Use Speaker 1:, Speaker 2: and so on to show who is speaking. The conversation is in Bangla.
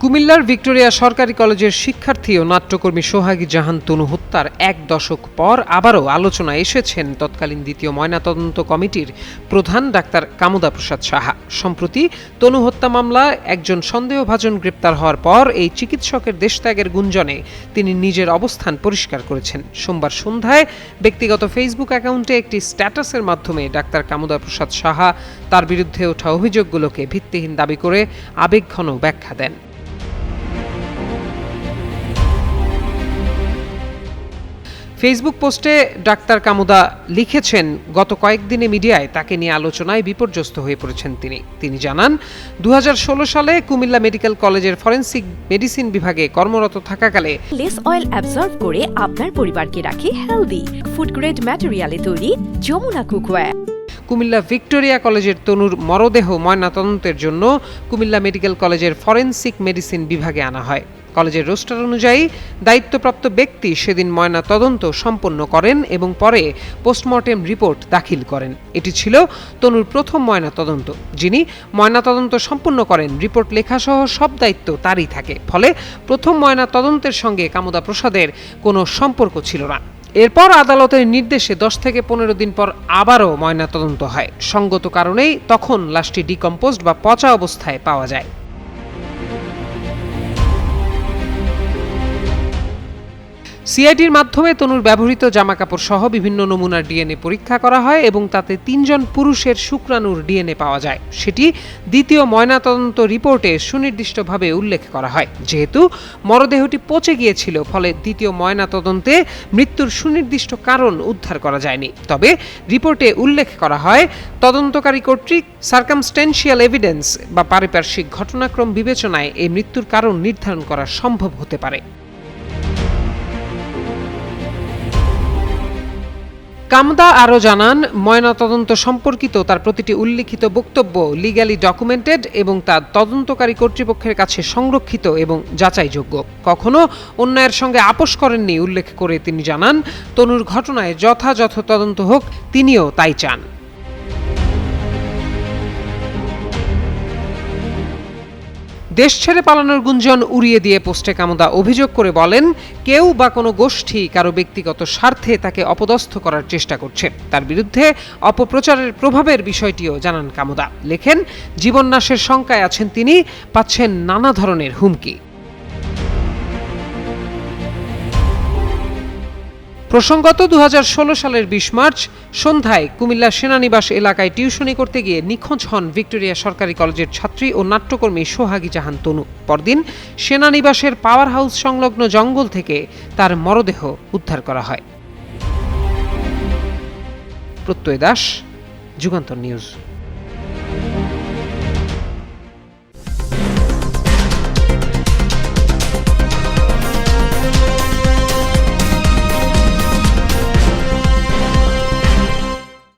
Speaker 1: কুমিল্লার ভিক্টোরিয়া সরকারি কলেজের শিক্ষার্থী ও নাট্যকর্মী সোহাগী জাহান তনু হত্যার এক দশক পর আবারও আলোচনায় এসেছেন তৎকালীন দ্বিতীয় ময়নাতদন্ত কমিটির প্রধান ডাক্তার কামুদা প্রসাদ সাহা। সম্প্রতি তনু হত্যা মামলায় একজন সন্দেহভাজন গ্রেপ্তার হওয়ার পর এই চিকিৎসকের দেশত্যাগের গুঞ্জনে তিনি নিজের অবস্থান পরিষ্কার করেছেন। সোমবার সন্ধ্যায় ব্যক্তিগত ফেসবুক অ্যাকাউন্টে একটি স্ট্যাটাসের মাধ্যমে ডাক্তার কামুদা প্রসাদ সাহা তার বিরুদ্ধে ওঠা অভিযোগগুলোকে ভিত্তিহীন দাবি করে আবেগঘন ব্যাখ্যা দেন। ফেসবুক পোস্টে ডাক্তার কামুদা লিখেছেন, গত কয়েকদিনে মিডিয়ায় তাকে নিয়ে আলোচনায় বিপর্যস্ত হয়ে পড়েছেন তিনি জানান, 2016 সালে কুমিল্লা মেডিকেল কলেজের ফরেনসিক মেডিসিন বিভাগে কর্মরত থাকাকালে
Speaker 2: লেস অয়েল অ্যাবজর্ব করে আপনার পরিবারকে রাখে হেলদি ফুড গ্রেড ম্যাটেরিয়ালে তৈরি যমুনা কুকওয়্যার।
Speaker 1: কুমিল্লা ভিক্টোরিয়া কলেজের তনুর মরদেহ ময়নাতদন্তের জন্য কুমিল্লা মেডিকেল কলেজের ফরেনসিক মেডিসিন বিভাগে আনা হয়। কলেজের রোস্টার অনুযায়ী দায়িত্বপ্রাপ্ত ব্যক্তি সেদিন ময়নাতদন্ত সম্পন্ন করেন এবং পরে পোস্টমর্টেম রিপোর্ট দাখিল করেন। এটি ছিল তনুর প্রথম ময়নাতদন্ত। যিনি ময়নাতদন্ত সম্পন্ন করেন, রিপোর্ট লেখাসহ সব দায়িত্ব তারই থাকে। ফলে প্রথম ময়নাতদন্তের সঙ্গে কামুদা প্রসাদের কোনো সম্পর্ক ছিল না। এরপর আদালতের নির্দেশে 10 থেকে 15 দিন পর আবারও ময়নাতদন্ত হয়। সঙ্গত কারণেই তখন লাশটি ডিকম্পোজড বা পচা অবস্থায় পাওয়া যায়। সিআইডির মাধ্যমে তনুর ব্যবহৃত জামাকাপড় সহ বিভিন্ন নমুনার ডিএনএ পরীক্ষা করা হয় এবং তাতে 3 জন পুরুষের শুক্রাণুর ডিএনএ পাওয়া যায়। সেটি দ্বিতীয় ময়নাতদন্ত রিপোর্টে সুনির্দিষ্টভাবে উল্লেখ করা হয়। যেহেতু মরদেহটি পচে গিয়েছিল, ফলে দ্বিতীয় ময়নাতদন্তে মৃত্যুর সুনির্দিষ্ট কারণ উদ্ধার করা যায়নি। তবে রিপোর্টে উল্লেখ করা হয়, তদন্তকারী কর্তৃক সার্কামস্ট্যান্সিয়াল এভিডেন্স বা পারিপার্শ্বিক ঘটনাক্রম বিবেচনায় এই মৃত্যুর কারণ নির্ধারণ করা সম্ভব হতে পারে। কামদা আরও জানান, ময়নাতদন্ত সম্পর্কিত তার প্রতিটি উল্লিখিত বক্তব্য লিগ্যালি ডকুমেন্টেড এবং তা তদন্তকারী কর্তৃপক্ষের কাছে সংরক্ষিত এবং যাচাইযোগ্য। কখনো অন্যায়ের সঙ্গে আপোষ করেননি উল্লেখ করে তিনি জানান, তনুর ঘটনায় যথাযথ তদন্ত হোক, তিনিও তাই চান। দেশ ছেড়ে পালানোর গুঞ্জন উড়িয়ে দিয়ে পোস্টে কামুদা অভিযোগ করে বলেন, কেউ বা কোনো গোষ্ঠী কারো ব্যক্তিগত স্বার্থে তাকে অপদস্থ করার চেষ্টা করছে। তার বিরুদ্ধে অপপ্রচারের প্রভাবের বিষয়টিও জানান কামুদা। লেখেন, জীবননাশের শঙ্কায় আছেন তিনি, পাচ্ছেন নানা ধরনের হুমকি। প্রসঙ্গত 2016 সালের 20 মার্চ সন্ধ্যায় কুমিল্লা সেনানিবাস এলাকায় টিউশনি করতে গিয়ে নিখোঁজ হন ভিক্টোরিয়া সরকারি কলেজের ছাত্রী ও নাট্যকর্মী সোহাগী জাহান তনু। পরদিন সেনানিবাসের পাওয়ার হাউস সংলগ্ন জঙ্গল থেকে তার মরদেহ উদ্ধার করা হয়। প্রত্যয় দাস, যুগান্তর নিউজ।